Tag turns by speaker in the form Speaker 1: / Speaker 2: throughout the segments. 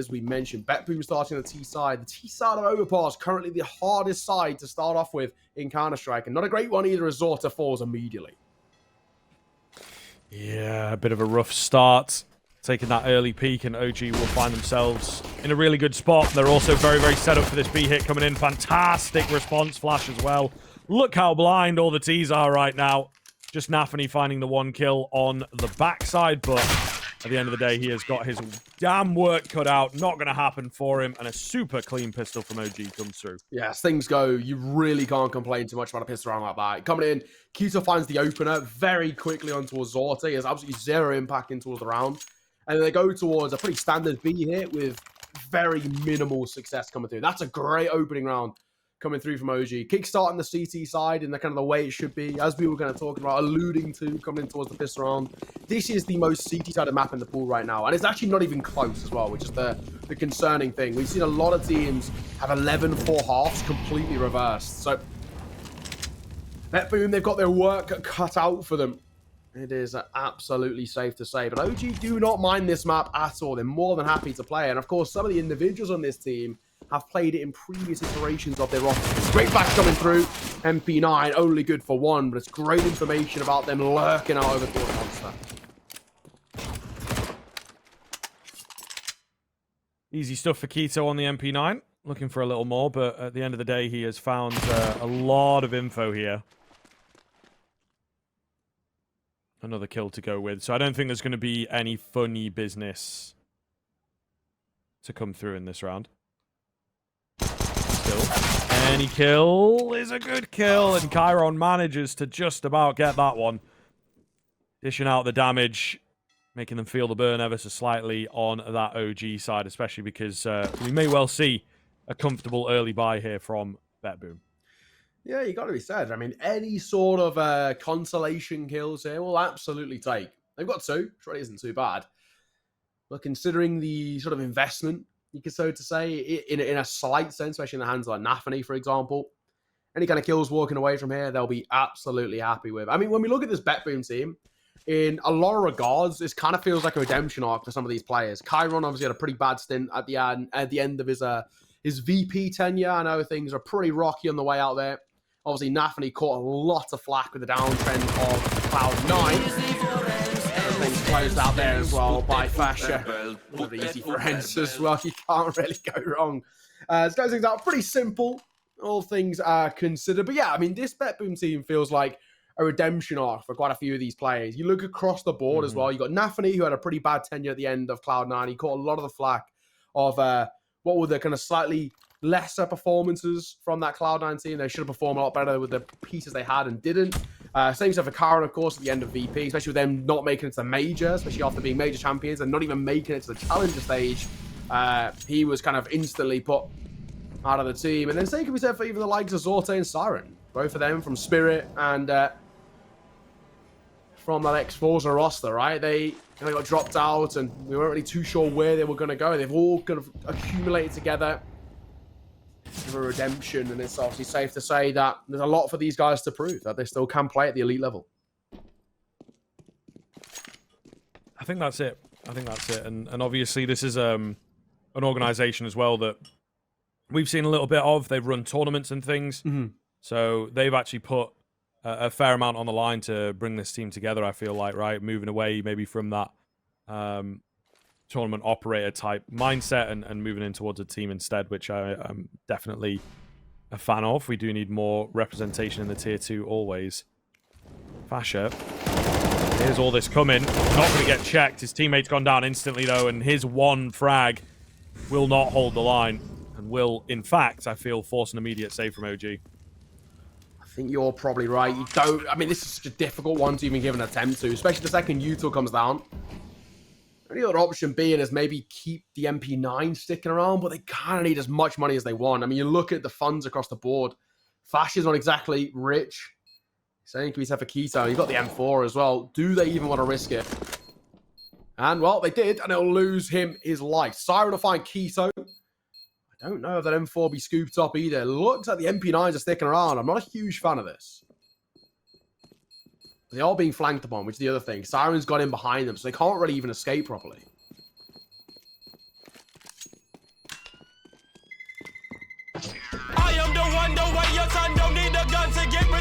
Speaker 1: as we mentioned, BetBoom starting on the T side. The T side of Overpass, currently the hardest side to start off with in Counter-Strike, and not a great one either as Zorta falls immediately.
Speaker 2: Yeah, a bit of a rough start. Taking that early peak, and OG will find themselves in a really good spot. They're also very, very set up for this B hit coming in. Fantastic response flash as well. Look how blind all the T's are right now. Just Nafany finding the 1 kill on the backside, but at the end of the day, he has got his damn work cut out. Not going to happen for him, and a super clean pistol from OG comes through.
Speaker 1: Yeah, as things go, you really can't complain too much about a pistol round like that. Coming in, Keto finds the opener very quickly on towards Zorta. He has absolutely zero impact in towards the round. And then they go towards a pretty standard B hit with very minimal success coming through. That's a great opening round coming through from OG. Kickstarting the CT side in the kind of the way it should be, as we were kind of talking about, alluding to coming in towards the pistol round. This is the most CT-sided map in the pool right now, and it's actually not even close as well, which is the concerning thing. We've seen a lot of teams have 11-4 halves completely reversed. So, BetBoom, they've got their work cut out for them. It is absolutely safe to say. But OG do not mind this map at all. They're more than happy to play. And of course, some of the individuals on this team have played it in previous iterations of their rosters. Great flash coming through. MP9, only good for 1, but it's great information about them lurking out over towards Monster.
Speaker 2: Easy stuff for Keto on the MP9. Looking for a little more, but at the end of the day, he has found a lot of info here. Another kill to go with. So I don't think there's going to be any funny business to come through in this round. Still, any kill is a good kill, and Chiron manages to just about get that one. Dishing out the damage, making them feel the burn ever so slightly on that OG side, especially because we may well see a comfortable early buy here from BetBoom.
Speaker 1: Yeah, you got to be said. I mean, any sort of consolation kills here will absolutely take. They've got 2, which really isn't too bad. But considering the sort of investment, you could so to say, in a slight sense, especially in the hands of like Nafany, for example, any kind of kills walking away from here, they'll be absolutely happy with. I mean, when we look at this BetBoom team, in a lot of regards, this kind of feels like a redemption arc for some of these players. Chiron obviously had a pretty bad stint at the end of his VP tenure. I know things are pretty rocky on the way out there. Obviously, Nafany caught a lot of flack with the downtrend of Cloud9. Everything's closed out there as well by Fasher. One of the easy friends as well. You can't really go wrong. This goes things out pretty simple, all things are considered. But yeah, I mean, this BetBoom team feels like a redemption arc for quite a few of these players. You look across the board as well. You got Nafany, who had a pretty bad tenure at the end of Cloud9. He caught a lot of the flack of what were the kind of slightly lesser performances from that Cloud9 team. They should have performed a lot better with the pieces they had and didn't. Same stuff for Karen, of course, at the end of VP, especially with them not making it to the major, especially after being major champions and not even making it to the challenger stage. He was kind of instantly put out of the team. And then same can be said for even the likes of Zorta and Siren. Both of them from Spirit and from that X-Forza roster, right? They kind of got dropped out and we weren't really too sure where they were going to go. They've all kind of accumulated together for a redemption, and it's obviously safe to say that there's a lot for these guys to prove that they still can play at the elite level.
Speaker 2: I think that's it. And obviously this is an organization as well that we've seen a little bit of. They've run tournaments and things. So they've actually put a fair amount on the line to bring this team together, I feel like, right? Moving away maybe from that tournament operator type mindset and moving in towards a team instead, which I'm definitely a fan of. We do need more representation in the tier 2 always. Fasher, here's all this coming. Not going to get checked. His teammate's gone down instantly though, and his one frag will not hold the line and will, in fact, I feel, force an immediate save from OG.
Speaker 1: I think you're probably right. You don't... I mean, this is such a difficult one to even give an attempt to, especially the second Util comes down. The only other option being is maybe keep the MP9 sticking around, but they kind of need as much money as they want. I mean, you look at the funds across the board. Fash is not exactly rich. Same can be said for Keto. You've got the M4 as well. Do they even want to risk it? And, well, they did, and it'll lose him his life. Siren will find Keto. I don't know if that M4 will be scooped up either. Looks like the MP9s are sticking around. I'm not a huge fan of this. They are being flanked upon, which is the other thing. Siren's got in behind them, so they can't really even escape properly.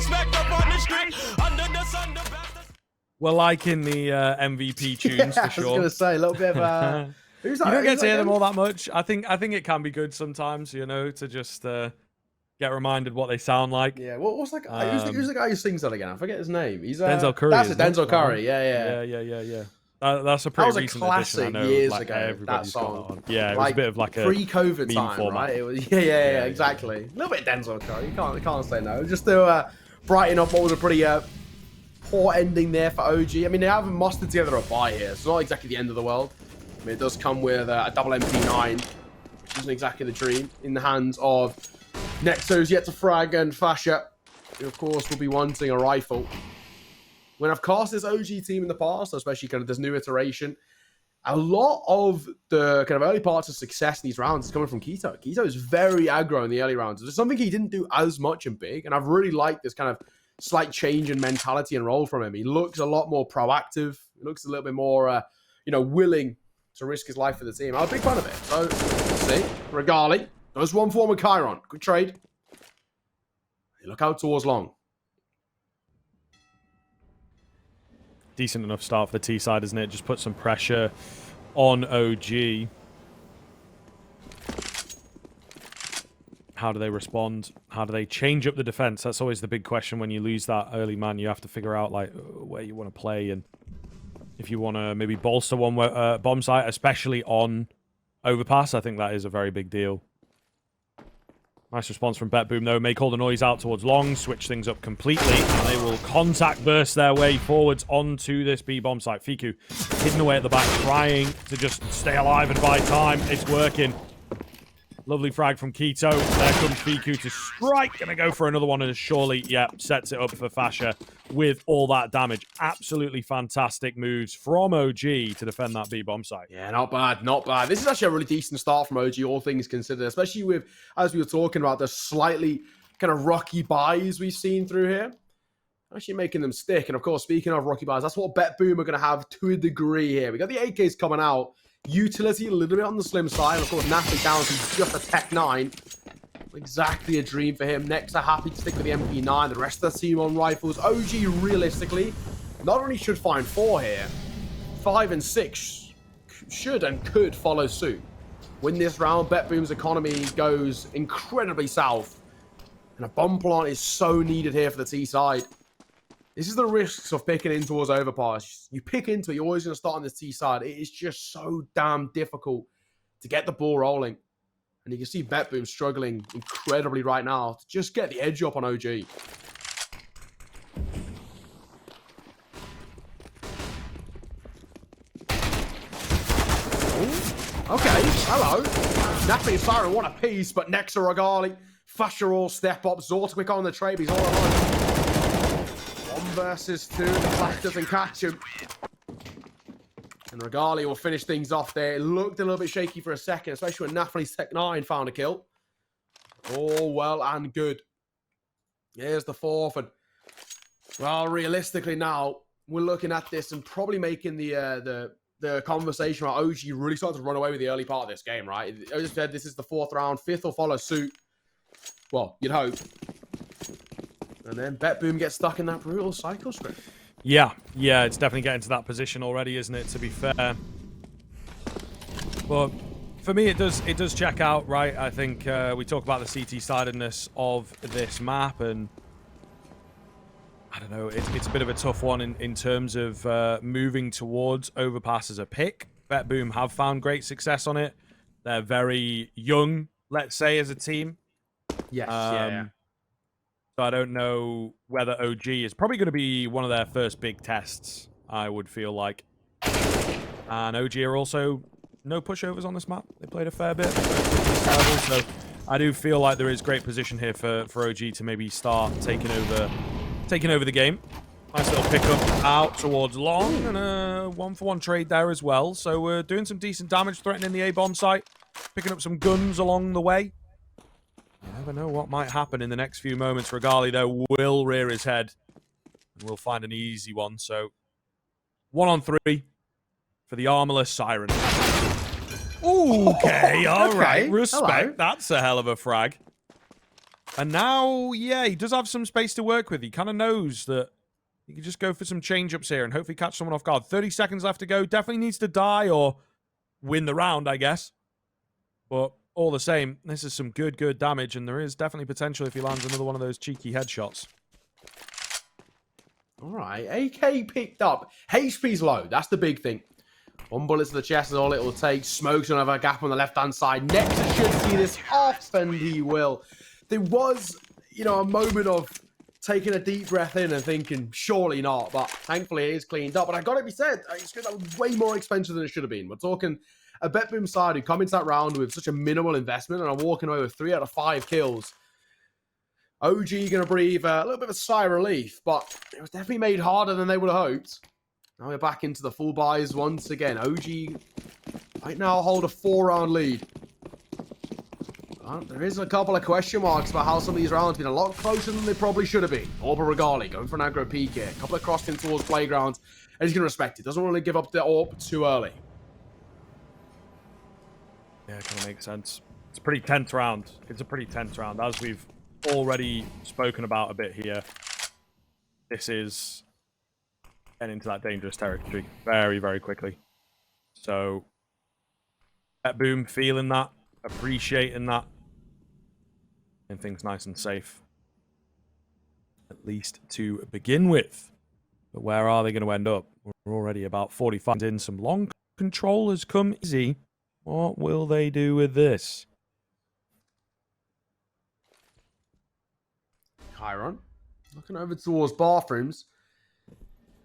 Speaker 3: respect up on the street. Under the sun, the best.
Speaker 2: We're liking the MVP tunes
Speaker 1: Yeah,
Speaker 2: for sure.
Speaker 1: I was going to say, a little bit of... who's that?
Speaker 2: You don't
Speaker 1: Who's
Speaker 2: get to
Speaker 1: that
Speaker 2: hear them
Speaker 1: again?
Speaker 2: all that much. I think it can be good sometimes, you know, to just get reminded what they sound like.
Speaker 1: Yeah, what's that guy? Who's the guy who sings that again? I forget his name. He's
Speaker 2: Denzel Curry.
Speaker 1: That's it,
Speaker 2: isn't it?
Speaker 1: Denzel Curry. Yeah.
Speaker 2: Yeah. That's a
Speaker 1: That
Speaker 2: pretty
Speaker 1: was a
Speaker 2: recent
Speaker 1: classic
Speaker 2: addition. I know,
Speaker 1: years
Speaker 2: like,
Speaker 1: ago, that
Speaker 2: everybody's got
Speaker 1: song.
Speaker 2: that on. Yeah, it was
Speaker 1: Like,
Speaker 2: a bit of like a
Speaker 1: pre-COVID
Speaker 2: meme
Speaker 1: time,
Speaker 2: format.
Speaker 1: right? It was, yeah, exactly. A little bit of Denzel Curry. You can't say no. Just to brighten up what was a pretty poor ending there for OG. I mean, they haven't mustered together a buy here. It's not exactly the end of the world. I mean, it does come with a double MP9, which isn't exactly the dream, in the hands of Nexo's yet to frag and Fasher, who of course will be wanting a rifle. When I've cast this OG team in the past, especially kind of this new iteration, a lot of the kind of early parts of success in these rounds is coming from Keto. Keto is very aggro in the early rounds. There's something he didn't do as much in big, and I've really liked this kind of slight change in mentality and role from him. He looks a lot more proactive. He looks a little bit more, willing to risk his life for the team. I'm a big fan of it. So, let's see. Regali does one form of Chiron. Good trade. Look out towards long.
Speaker 2: Decent enough start for the T side, isn't it? Just put some pressure on OG. How do they respond? How do they change up the defense? That's always the big question when you lose that early man. You have to figure out like where you want to play and if you want to maybe bolster one bomb site, especially on Overpass. I think that is a very big deal. Nice response from BetBoom, though. Make all the noise out towards long, switch things up completely, and they will contact burst their way forwards onto this B bomb site. Fiku hidden away at the back, trying to just stay alive and buy time. It's working. Lovely frag from Keto. There comes Fiku to strike. Gonna go for another one, and surely, sets it up for Fasher with all that damage. Absolutely fantastic moves from OG to defend that B bomb site.
Speaker 1: Yeah, not bad, not bad. This is actually a really decent start from OG, all things considered, especially with, as we were talking about, the slightly kind of rocky buys we've seen through here. Actually making them stick. And of course, speaking of rocky buys, that's what BetBoom are going to have to a degree here. We got the AKs coming out. Utility a little bit on the slim side. And of course, Nathan down to just a Tech 9. Exactly a dream for him. Next, are happy to stick with the MP9. The rest of the team on rifles. OG, realistically, not only should find 4 here, 5 and 6 should and could follow suit. Win this round, BetBoom's economy goes incredibly south. And a bomb plant is so needed here for the T side. This is the risks of picking in towards Overpass. You pick into it, you're always going to start on this T side. It is just so damn difficult to get the ball rolling. And you can see BetBoom struggling incredibly right now to just get the edge up on OG. Ooh, okay, hello. Nappy and Siren want a piece, but Nexa Regali, Fasher all step up. Zorta quick on the trade, he's all alone. 1 versus 2, the Flash doesn't catch him. And Regali will finish things off there. It looked a little bit shaky for a second, especially when Nathaniel's Tech 9 found a kill. All well and good. Here's the 4th. And, well, realistically now, we're looking at this and probably making the conversation about OG really starting to run away with the early part of this game, right? As I said, this is the 4th round. 5th will follow suit. Well, you'd hope. And then BetBoom gets stuck in that brutal cycle script.
Speaker 2: Yeah, it's definitely getting to that position already, isn't it, to be fair. But for me, it does check out, right? I think we talk about the CT-sidedness of this map, and I don't know, it's a bit of a tough one in terms of moving towards Overpass as a pick. BetBoom have found great success on it. They're very young, let's say, as a team.
Speaker 1: Yes,
Speaker 2: So I don't know whether OG is probably going to be one of their first big tests, I would feel like. And OG are also no pushovers on this map. They played a fair bit. So I do feel like there is great position here for OG to maybe start taking over the game. Nice little pickup out towards long, and a 1-for-1 trade there as well. So we're doing some decent damage, threatening the A-bomb site, picking up some guns along the way. You never know what might happen in the next few moments. Regali, though, will rear his head. And we'll find an easy one. So, 1-on-3 for the armorless Siren. Okay, all right. Respect.
Speaker 1: Hello.
Speaker 2: That's a hell of a frag. And now, yeah, he does have some space to work with. He kind of knows that he can just go for some change-ups here and hopefully catch someone off guard. 30 seconds left to go. Definitely needs to die or win the round, I guess. But all the same, this is some good damage, and there is definitely potential if he lands another one of those cheeky headshots.
Speaker 1: All right, AK picked up. HP's low. That's the big thing. One bullet to the chest is all it will take. Smokes another gap on the left-hand side. Nexus should see this off, and he will. There was, you know, a moment of taking a deep breath in and thinking, surely not, but thankfully it is cleaned up. But I got to be said, that was way more expensive than it should have been. We're talking a BetBoom side who come into that round with such a minimal investment and are walking away with 3 out of 5 kills. OG going to breathe a little bit of a sigh of relief, but it was definitely made harder than they would have hoped. Now we're back into the full buys once again. OG right now hold a 4-round lead. But there is a couple of question marks about how some of these rounds have been a lot closer than they probably should have been. Orba Regali going for an aggro peek here. A couple of crossed in towards playground, and he's going to respect it. Doesn't want to give up the AWP too early.
Speaker 2: Yeah, it kind of makes sense. It's a pretty tense round. It's a pretty tense round, as we've already spoken about a bit here. This is getting into that dangerous territory very quickly. So, BetBoom feeling that, appreciating that, and things nice and safe, at least to begin with. But where are they going to end up? We're already about 45 in. Some long controllers come easy. What will they do with this?
Speaker 1: Chiron looking over towards bathrooms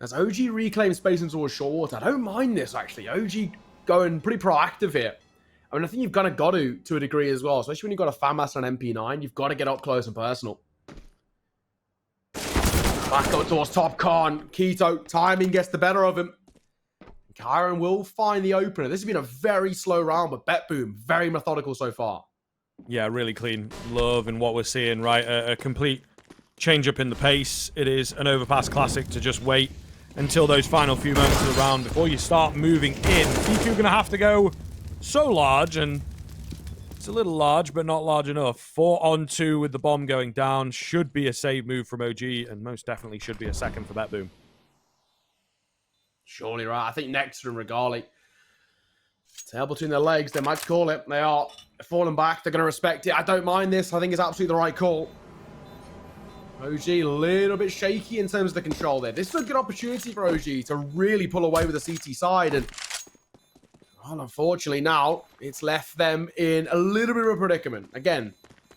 Speaker 1: as OG reclaims space in towards short water. I don't mind this, actually. OG going pretty proactive here. I mean, I think you've kind of got to a degree as well, especially when you've got a Fan Master and MP9. You've got to get up close and personal. Back up towards Top Con. Keto, timing gets the better of him. Chiron will find the opener. This has been a very slow round, but BetBoom, very methodical so far.
Speaker 2: Yeah, really clean. Loving what we're seeing, right? A complete change up in the pace. It is an Overpass classic to just wait until those final few moments of the round before you start moving in. PQ going to have to go so large, and it's a little large, but not large enough. 4-on-2 with the bomb going down. Should be a save move from OG, and most definitely should be a second for BetBoom.
Speaker 1: Surely right. I think Nectar and Regali. Tail between their legs. They might call it. They are falling back. They're going to respect it. I don't mind this. I think it's absolutely the right call. OG a little bit shaky in terms of the control there. This is a good opportunity for OG to really pull away with the CT side. And well, unfortunately now, it's left them in a little bit of a predicament. Again,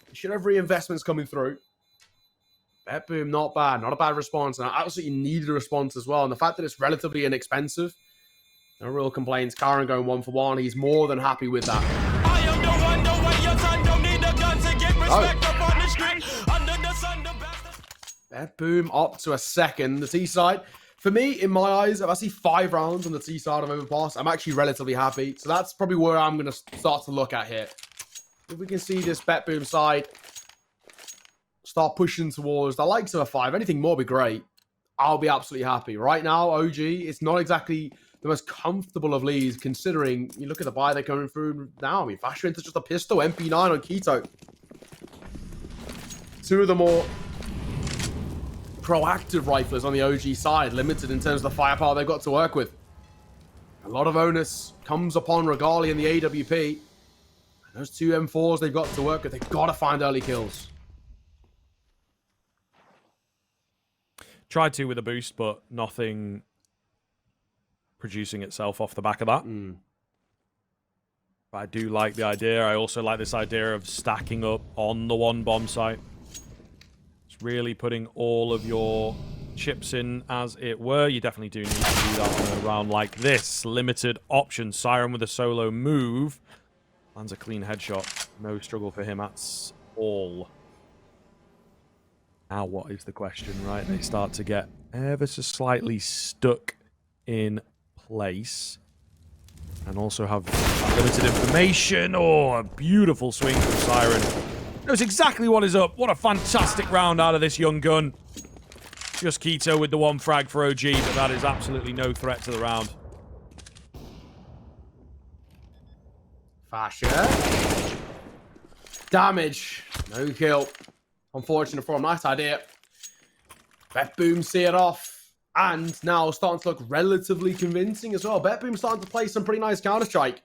Speaker 1: they should have reinvestments coming through. BetBoom, not bad. Not a bad response. And I absolutely needed a response as well. And the fact that it's relatively inexpensive, no real complaints. Karen going 1 for 1. He's more than happy with that.
Speaker 3: I am the one, the way your son don't need a gun to get respect up on the street. Under the sun, the best.
Speaker 1: BetBoom up to a second. The T side, for me, in my eyes, if I see 5 rounds on the T side of Overpass, I'm actually relatively happy. So that's probably where I'm going to start to look at here. If we can see this BetBoom side start pushing towards the likes of a 5, anything more would be great. I'll be absolutely happy. Right now, OG, it's not exactly the most comfortable of leads, considering you look at the buy they're coming through now. I mean, Fasher into just a pistol, MP9 on Keto. 2 of the more proactive riflers on the OG side, limited in terms of the firepower they've got to work with. A lot of onus comes upon Regali and the AWP. And those 2 M4s they've got to work with, they've got to find early kills.
Speaker 2: Tried to with a boost, but nothing producing itself off the back of that. But I do like the idea. I also like this idea of stacking up on the 1 bomb site. It's really putting all of your chips in, as it were. You definitely do need to do that on a round like this. Limited option. Siren with a solo move. Lands a clean headshot. No struggle for him at all. Now what is the question, right? They start to get ever so slightly stuck in place. And also have limited information. Oh, a beautiful swing from Siren. Knows exactly what is up. What a fantastic round out of this young gun. Just Keto with the 1 frag for OG, but that is absolutely no threat to the round.
Speaker 1: Fasher. Damage. No kill. Unfortunate for him. Nice idea. BetBoom see it off. And now starting to look relatively convincing as well. BetBoom starting to play some pretty nice Counter-Strike.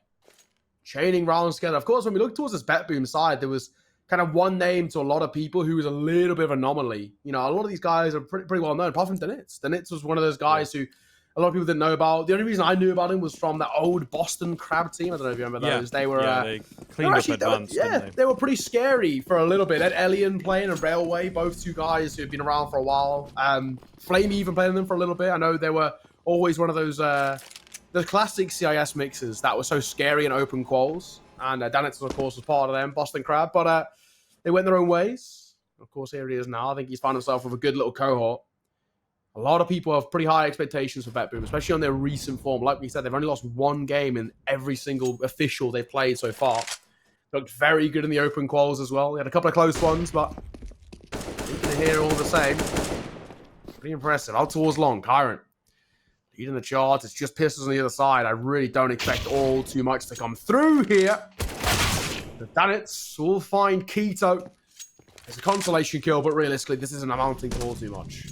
Speaker 1: Chaining rounds together. Of course, when we look towards this BetBoom side, there was kind of one name to a lot of people who was a little bit of an anomaly. You know, a lot of these guys are pretty well known, apart from Danitz. Danitz was one of those guys who a lot of people didn't know about. The only reason I knew about him was from that old Boston Crab team. I don't know if you remember those. They were...
Speaker 2: they cleaned up advanced, didn't they?
Speaker 1: They were pretty scary for a little bit. Ed Elian playing and Railway, both two guys who have been around for a while. Flame even playing them for a little bit. I know they were always one of those the classic CIS mixes that were so scary in open quals. And Danitz, of course, was part of them, Boston Crab. But they went their own ways. Of course, here he is now. I think he's found himself with a good little cohort. A lot of people have pretty high expectations for BetBoom, especially on their recent form. Like we said, they've only lost one game in every single official they've played so far. Looked very good in the open quals as well. They had a couple of close ones, but in here all the same. Pretty impressive. Out towards long, Kyron. Leading the charts. It's just pistols on the other side. I really don't expect all too much to come through here. The Danitz will find Keto. It's a consolation kill, but realistically, this isn't amounting to all too much.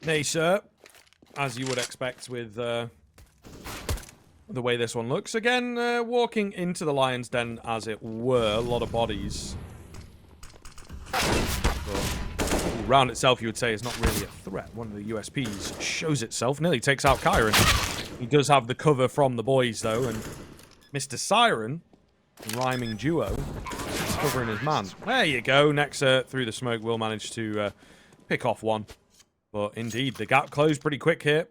Speaker 2: Nay, sir. As you would expect with the way this one looks. Again, walking into the Lion's Den, as it were. A lot of bodies. But round itself, you would say, is not really a threat. One of the USPs shows itself. Nearly takes out Kyron. He does have the cover from the boys, though. And Mr. Siren, rhyming duo, is covering his man. There you go. Nexa, through the smoke, will manage to pick off one. But indeed, the gap closed pretty quick here.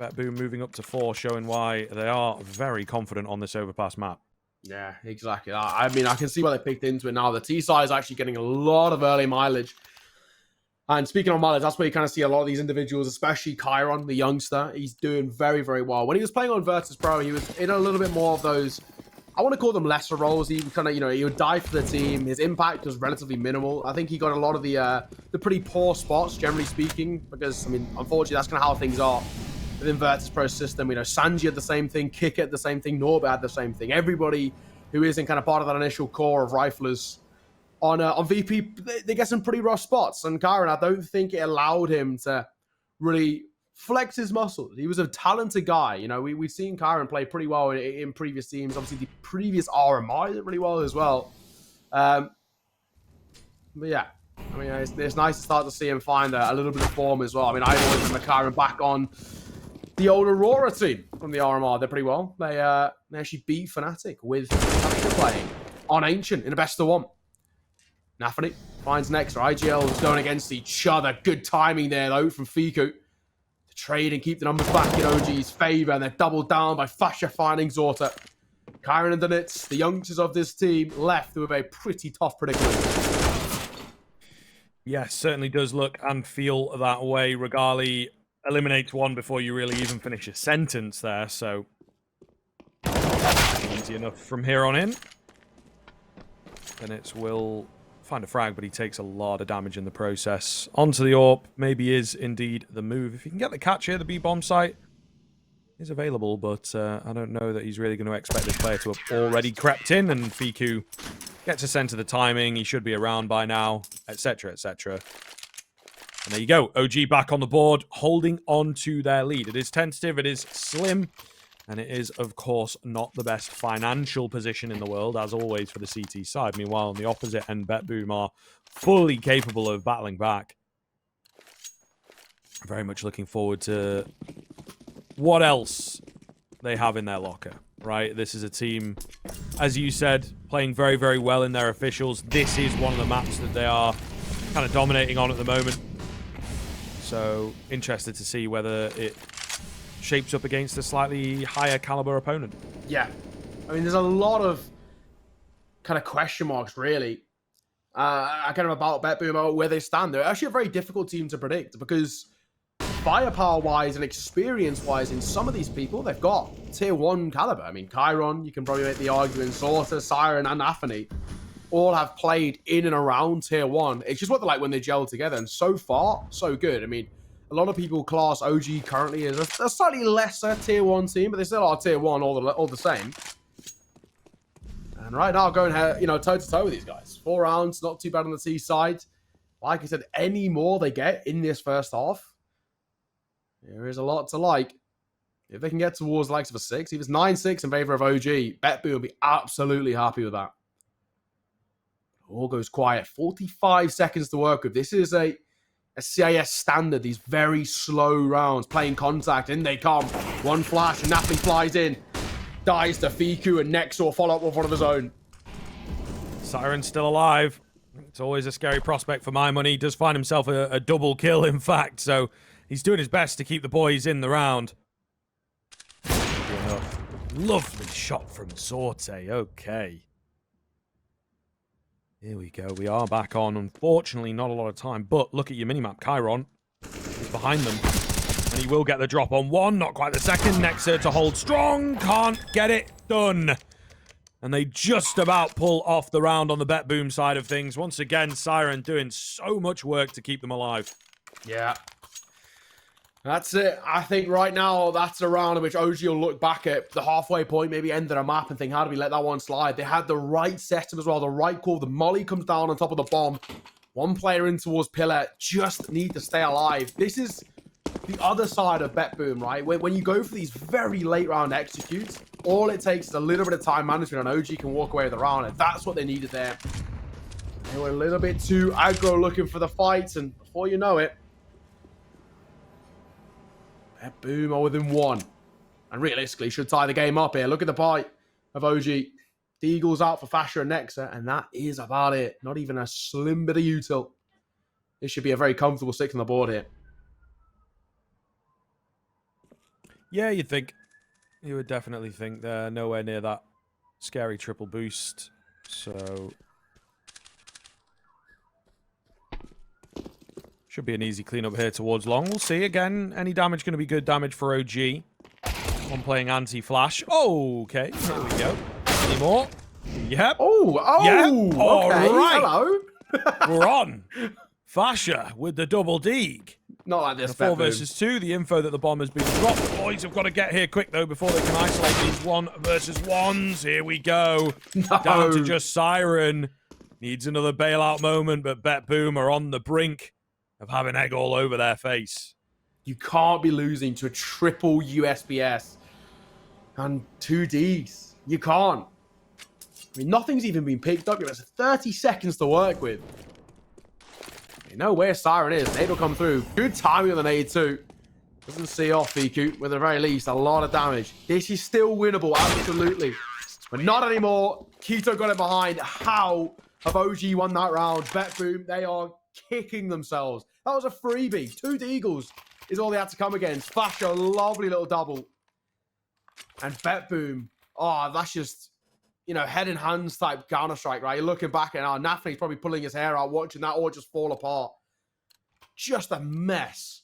Speaker 2: BetBoom moving up to 4, showing why they are very confident on this Overpass map.
Speaker 1: Yeah, exactly. I mean, I can see why they picked into it now. The T side is actually getting a lot of early mileage. And speaking of mileage, that's where you kind of see a lot of these individuals, especially Chiron, the youngster. He's doing very, very well. When he was playing on Virtus.pro, he was in a little bit more of those, I want to call them lesser roles. He kind of, he would die for the team. His impact was relatively minimal. I think he got a lot of the pretty poor spots, generally speaking, because, I mean, unfortunately, that's kind of how things are within Virtus.pro system. Sanji had the same thing, Kick had the same thing, Norbert had the same thing. Everybody who isn't kind of part of that initial core of riflers on VP, they get some pretty rough spots. And Kyron, I don't think it allowed him to really flex his muscles. He was a talented guy. We've seen Kyron play pretty well in previous teams. Obviously, the previous RMR did really well as well. But yeah, I mean, it's nice to start to see him find a little bit of form as well. I mean, I've always remember Kyron back on the old Aurora team from the RMR. Did pretty well. They actually beat Fnatic with Fnatic playing on Ancient in a best of one. Nafany finds Nexa. IGL is going against each other. Good timing there, though, from Fiku. To trade and keep the numbers back in OG's favor, and they're doubled down by Fasha finding Zorta. Kyron and Danitz, the youngsters of this team, left with a pretty tough predicament.
Speaker 2: Yes, certainly does look and feel that way. Regali eliminates one before you really even finish a sentence there, so easy enough from here on in. Danitz will find a frag, but he takes a lot of damage in the process. Onto the AWP, maybe is indeed the move. If he can get the catch here, the B-bomb site is available, but I don't know that he's really going to expect this player to have already crept in, and Fiku gets a sense of the timing. He should be around by now, etc., etc. And there you go. OG back on the board, holding on to their lead. It is tentative, it is slim, and it is, of course, not the best financial position in the world, as always, for the CT side. Meanwhile, on the opposite end, BetBoom are fully capable of battling back. Very much looking forward to what else they have in their locker, right? This is a team, as you said, playing very, very well in their officials. This is one of the maps that they are kind of dominating on at the moment. So, interested to see whether it shapes up against a slightly higher caliber opponent. Yeah.
Speaker 1: I mean, there's a lot of kind of question marks, really. Kind of about BetBoom, about where they stand. They're actually a very difficult team to predict because firepower-wise and experience-wise in some of these people, they've got tier 1 caliber. I mean, Chiron, you can probably make the argument, Sorta, Siren, and Nafany all have played in and around tier 1. It's just what they're like when they gel together, and so far, so good. I mean, a lot of people class OG currently as a slightly lesser tier 1 team, but they still are tier 1 all the same. And And right now, going toe-to-toe with these guys. 4 rounds, not too bad on the T side. Like I said, any more they get in this first half, there is a lot to like. If they can get towards the likes of a 6, if it's 9-6 in favor of OG, BetBoom will be absolutely happy with that. All goes quiet. 45 seconds to work with. This is a CIS standard. These very slow rounds. Playing contact. In they come. One flash and Napoli flies in. Dies to Fiku and Nexor will follow up with one of his own.
Speaker 2: Siren's still alive. It's always a scary prospect for my money. He does find himself a double kill, in fact. So he's doing his best to keep the boys in the round. Lovely shot from Sorte. Okay. Here we go. We are back on. Unfortunately, not a lot of time. But look at your minimap. Chiron is behind them. And he will get the drop on one. Not quite the second. Nexer to hold strong. Can't get it done. And they just about pull off the round on the BetBoom side of things. Once again, Siren doing so much work to keep them alive.
Speaker 1: Yeah. That's it. I think right now, that's a round in which OG will look back at the halfway point, maybe end of the map and think, how do we let that one slide? They had the right setup as well, the right call. The molly comes down on top of the bomb. One player in towards Pillar. Just need to stay alive. This is the other side of BetBoom, right? When you go for these very late round executes, all it takes is a little bit of time management and OG can walk away with the round. And that's what they needed there. They were a little bit too aggro looking for the fights. And before you know it, BetBoom are within 1. And realistically, should tie the game up here. Look at the bite of OG. The Eagles out for Fasher and Nexa. And that is about it. Not even a slim bit of util. This should be a very comfortable 6 on the board here.
Speaker 2: Yeah, you'd think. You would definitely think they're nowhere near that scary triple boost. So should be an easy cleanup here towards long. We'll see. Again, any damage going to be good damage for OG. One playing anti-flash. Okay, here we go. Any more? Yep.
Speaker 1: Yep.
Speaker 2: All
Speaker 1: okay.
Speaker 2: right.
Speaker 1: Hello.
Speaker 2: We're on. Fasher with the double deeg.
Speaker 1: Not like this.
Speaker 2: 4 versus 2. The info that the bomb has been dropped. The boys have got to get here quick, though, before they can isolate these 1 versus 1s. Here we go.
Speaker 1: No.
Speaker 2: Down to just Siren. Needs another bailout moment, but BetBoom are on the brink of having egg all over their face.
Speaker 1: You can't be losing to a triple USPS and 2 Ds. You can't. I mean, nothing's even been picked up. There's 30 seconds to work with. You know where Siren is. Nade will come through. Good timing on the nade too. Doesn't see off Fiku. With the very least, a lot of damage. This is still winnable, absolutely. But not anymore. Keto got it behind. How have OG won that round? BetBoom, they are kicking themselves. That was a freebie. 2 Eagles is all they had to come against. Flash a lovely little double. And BetBoom, that's just, head and hands type Counter-Strike, right? You're looking back at now, Nafni's probably pulling his hair out, watching that all just fall apart. Just a mess.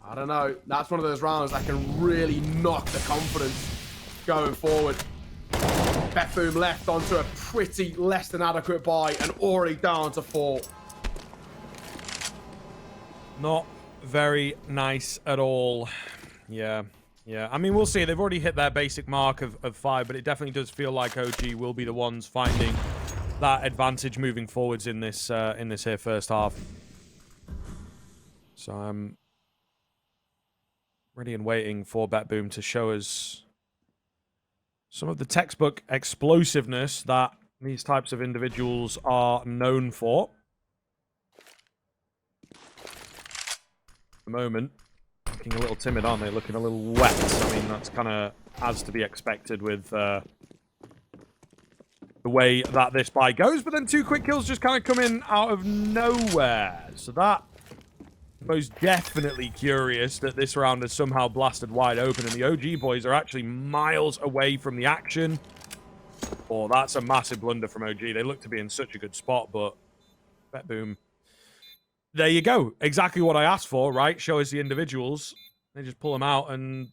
Speaker 1: I don't know. That's one of those rounds that can really knock the confidence going forward. BetBoom left onto a pretty less than adequate buy and already down to 4.
Speaker 2: Not very nice at all. Yeah. I mean, we'll see. They've already hit their basic mark of 5, but it definitely does feel like OG will be the ones finding that advantage moving forwards in this here first half. So I'm ready and waiting for BetBoom to show us some of the textbook explosiveness that these types of individuals are known for. At the moment, looking a little timid, aren't they? Looking a little wet. I mean, that's kind of as to be expected with the way that this buy goes. But then 2 quick kills just kind of come in out of nowhere. So that was definitely curious that this round is somehow blasted wide open. And the OG boys are actually miles away from the action. Oh, that's a massive blunder from OG. They look to be in such a good spot, but BetBoom. There you go. Exactly what I asked for, right? Show us the individuals. They just pull them out and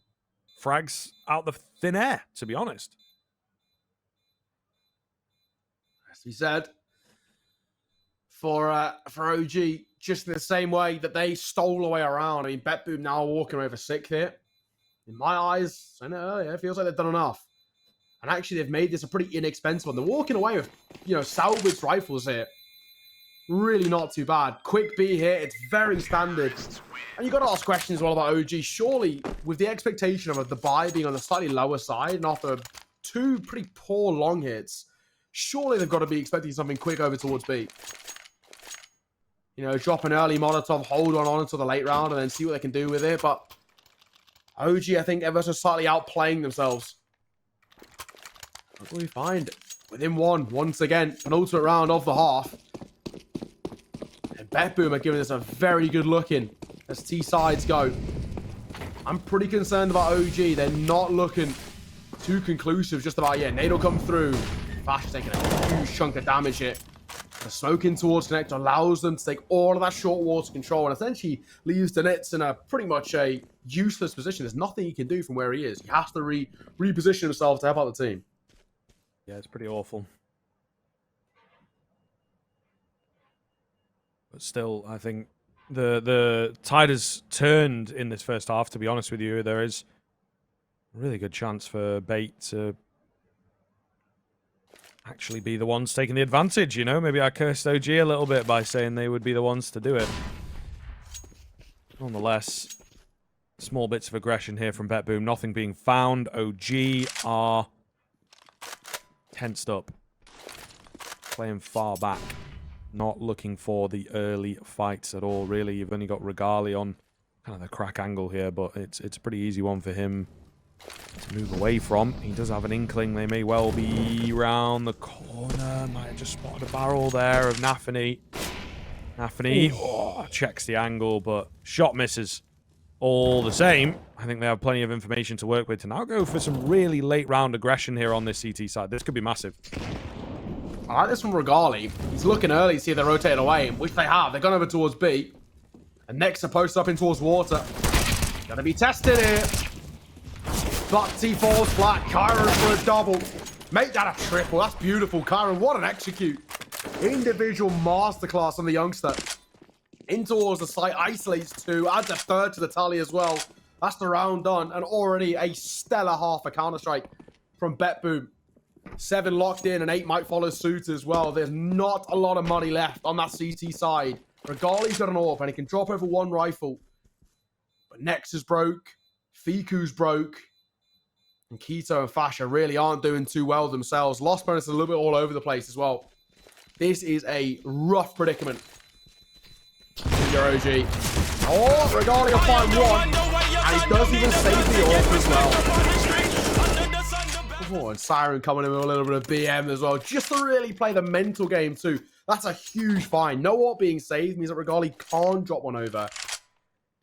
Speaker 2: frags out the thin air, to be honest.
Speaker 1: As we said, for OG, just in the same way that they stole away around. I mean, BetBoom now walking over 6th here. In my eyes, I know earlier, it feels like they've done enough. And actually, they've made this a pretty inexpensive one. They're walking away with, salvaged rifles here. Really not too bad. Quick B here. It's very standard. And you've got to ask questions as well about OG. Surely, with the expectation of the buy being on the slightly lower side and after 2 pretty poor long hits, surely they've got to be expecting something quick over towards B. Drop an early Molotov, hold on until the late round, and then see what they can do with it. But OG, I think, ever so slightly outplaying themselves. What do we find? Within 1, once again, an ultimate round of the half. And BetBoom are giving us a very good look in as T sides go. I'm pretty concerned about OG. They're not looking too conclusive just about, nade will come through. Flash is taking a huge chunk of damage here. The smoke in towards Connect allows them to take all of that short water control and essentially leaves the Nets in a pretty much a useless position. There's nothing he can do from where he is. He has to reposition himself to help out the team.
Speaker 2: Yeah, it's pretty awful. But still, I think the tide has turned in this first half, to be honest with you. There is a really good chance for Bait to actually be the ones taking the advantage, Maybe I cursed OG a little bit by saying they would be the ones to do it. Nonetheless, small bits of aggression here from BetBoom. Nothing being found. OG are tensed up. Playing far back. Not looking for the early fights at all, really. You've only got Regali on kind of the crack angle here, but it's a pretty easy one for him to move away from. He does have an inkling. They may well be round the corner. Might have just spotted a barrel there of Nafany. Nafany checks the angle, but shot misses. All the same, I think they have plenty of information to work with to now go for some really late round aggression here on this CT side. This could be massive.
Speaker 1: I like this from Regali. He's looking early to see if they're rotating away, which they have. They've gone over towards B. And next, are posted up in towards water. Gonna be tested here. But T falls flat. Kyron for a double. Make that a triple. That's beautiful. Kyron, what an execute. Individual masterclass on the youngster. In towards the site, isolates 2, adds a 3rd to the tally as well. That's the round done, and already a stellar half a Counter-Strike from BetBoom. 7 locked in, and 8 might follow suit as well. There's not a lot of money left on that CT side. Regali's got an AWP, and he can drop over 1 rifle. But Nex is broke, Fiku's broke, and Keto and Fasha really aren't doing too well themselves. Lost bonus is a little bit all over the place as well. This is a rough predicament. Your OG. Oh, Regali will find 1. And he does even save the AWP as well. Oh, and Siren coming in with a little bit of BM as well. Just to really play the mental game too. That's a huge find. No AWP being saved means that Regali can't drop one over.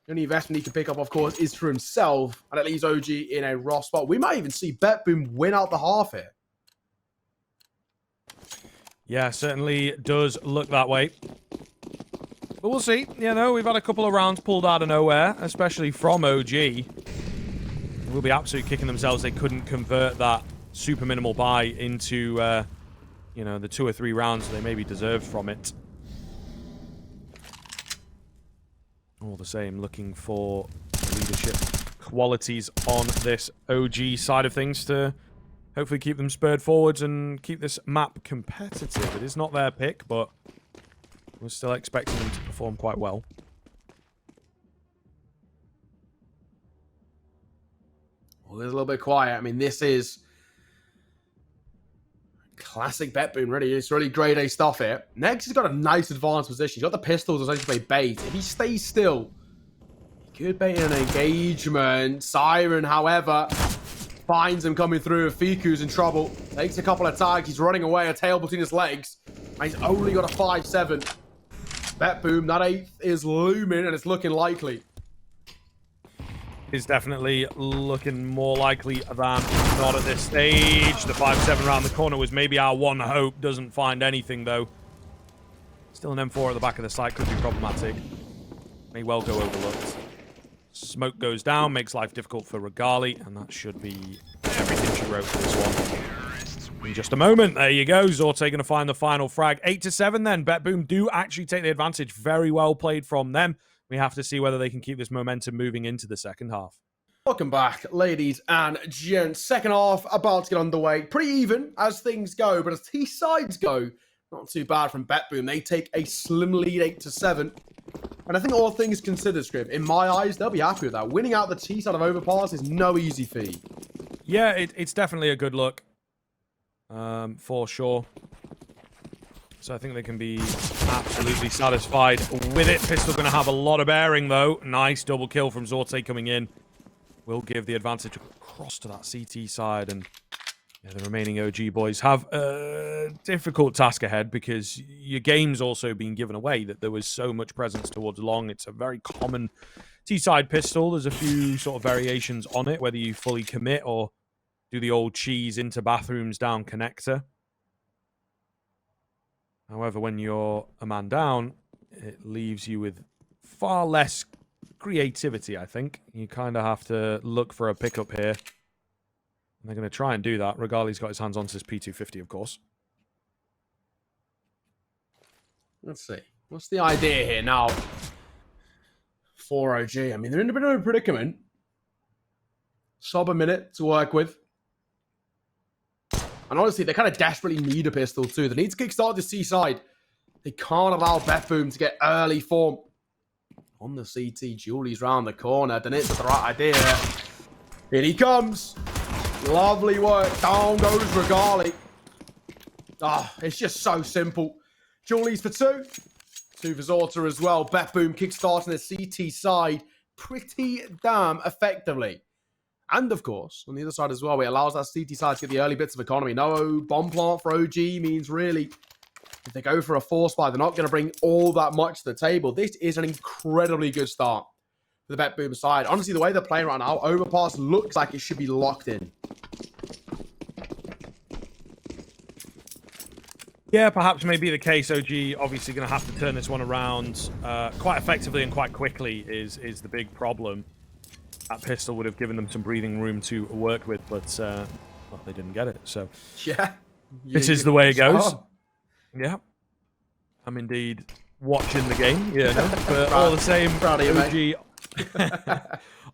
Speaker 1: The only investment he can pick up, of course, is for himself. And it leaves OG in a rough spot. We might even see BetBoom win out the half here.
Speaker 2: Yeah, certainly does look that way. But we'll see. We've had a couple of rounds pulled out of nowhere, especially from OG. Will be absolutely kicking themselves they couldn't convert that super minimal buy into, the 2 or 3 rounds they maybe deserved from it. All the same, looking for leadership qualities on this OG side of things to hopefully keep them spurred forwards and keep this map competitive. It is not their pick, but we're still expecting them to perform quite well.
Speaker 1: Well, it's a little bit quiet. I mean, this is classic BetBoom, really. It's really grade A stuff here. Next, he's got a nice advanced position. He's got the pistols to essentially play bait. If he stays still, he could bait an engagement. Siren, however, finds him coming through. Fiku's in trouble. Takes a couple of tags. He's running away, a tail between his legs. And he's only got a 5-7. BetBoom, that 8th is looming, and it's looking likely.
Speaker 2: Is definitely looking more likely than not at this stage. The 5-7 around the corner was maybe our one hope. Doesn't find anything, though. Still an M4 at the back of the site. Could be problematic. May well go overlooked. Smoke goes down. Makes life difficult for Regali. And that should be everything she wrote for this one. In just a moment. There you go. Zorte going to find the final frag. 8-7 then. BetBoom do actually take the advantage. Very well played from them. We have to see whether they can keep this momentum moving into the second half.
Speaker 1: Welcome back, ladies and gents. Second half about to get underway. Pretty even as things go, but as T-sides go, not too bad from BetBoom. They take a slim lead 8-7. And I think all things considered, Scrib, in my eyes, they'll be happy with that. Winning out the T-side of Overpass is no easy feat.
Speaker 2: Yeah, it's definitely a good look. For sure. So I think they can be absolutely satisfied with it. Pistol going to have a lot of bearing, though. Nice double kill from Zorte coming in. Will give the advantage across to that CT side. And yeah, the remaining OG boys have a difficult task ahead because your game's also been given away that there was so much presence towards long. It's a very common T-side pistol. There's a few sort of variations on it, whether you fully commit or do the old cheese into bathrooms down connector. However, when you're a man down, it leaves you with far less creativity, I think. You kind of have to look for a pickup here. And they're going to try and do that. Regali's got his hands onto his P250, of course.
Speaker 1: Let's see. What's the idea here now for OG? I mean, they're in a bit of a predicament. Sub a minute to work with. And honestly, they kind of desperately need a pistol too. They need to kickstart the C side. They can't allow BetBoom to get early form. On the CT, Julie's round the corner. Then it's the right idea. Here he comes. Lovely work. Down goes Regali. Ah, it's just so simple. Julie's for 2. 2 for Zorta as well. BetBoom kickstarting the CT side pretty damn effectively. And, of course, on the other side as well, it allows that CT side to get the early bits of economy. No bomb plant for OG means really, if they go for a force buy, they're not going to bring all that much to the table. This is an incredibly good start for the BetBoom side. Honestly, the way they're playing right now, Overpass looks like it should be locked in.
Speaker 2: Yeah, perhaps may be the case. OG obviously going to have to turn this one around quite effectively and quite quickly is the big problem. That pistol would have given them some breathing room to work with, but well, they didn't get it. So
Speaker 1: yeah,
Speaker 2: this is the way it goes. Yeah, I'm indeed watching the game. Yeah, no, but all the same, OG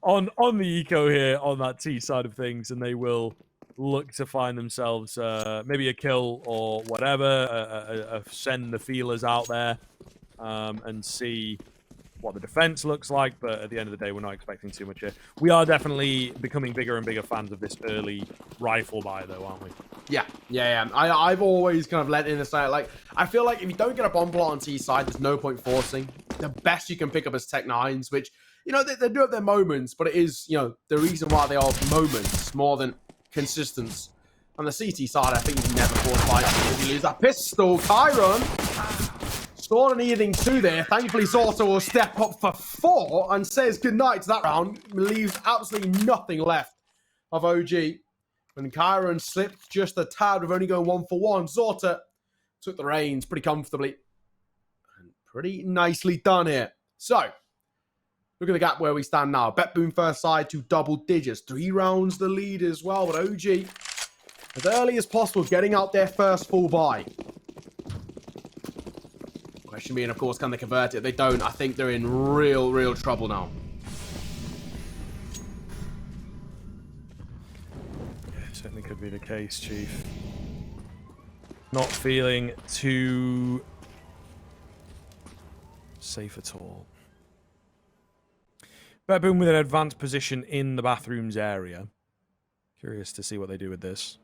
Speaker 2: on the eco here on that T side of things, and they will look to find themselves maybe a kill or whatever, send the feelers out there and see what the defense looks like, but at the end of the day, we're not expecting too much here. We are definitely becoming bigger and bigger fans of this early rifle buy, though, aren't we?
Speaker 1: Yeah. I've always kind of let in the side, like, I feel like if you don't get a bomb plot on T side, there's no point forcing. The best you can pick up is Tech 9s, which, you know, they do have their moments, but it is, you know, the reason why they are moments more than consistence. On the CT side, I think you can never force fight if you lose that pistol. Chiron scored an anything 2 there. Thankfully, Zorta will step up for 4 and says goodnight to that round. Leaves absolutely nothing left of OG. When Chiron slipped just a tad with only going 1 for 1, Zorta took the reins pretty comfortably. And pretty nicely done here. So, look at the gap where we stand now. BetBoom first side to double digits. 3 rounds the lead as well. But OG, as early as possible, getting out their first full buy. Question being, of course, can they convert it? If they don't, I think they're in real trouble now.
Speaker 2: Yeah, certainly could be the case, Chief. Not feeling too safe at all. BetBoom with an advanced position in the bathrooms area. Curious to see what they do with this.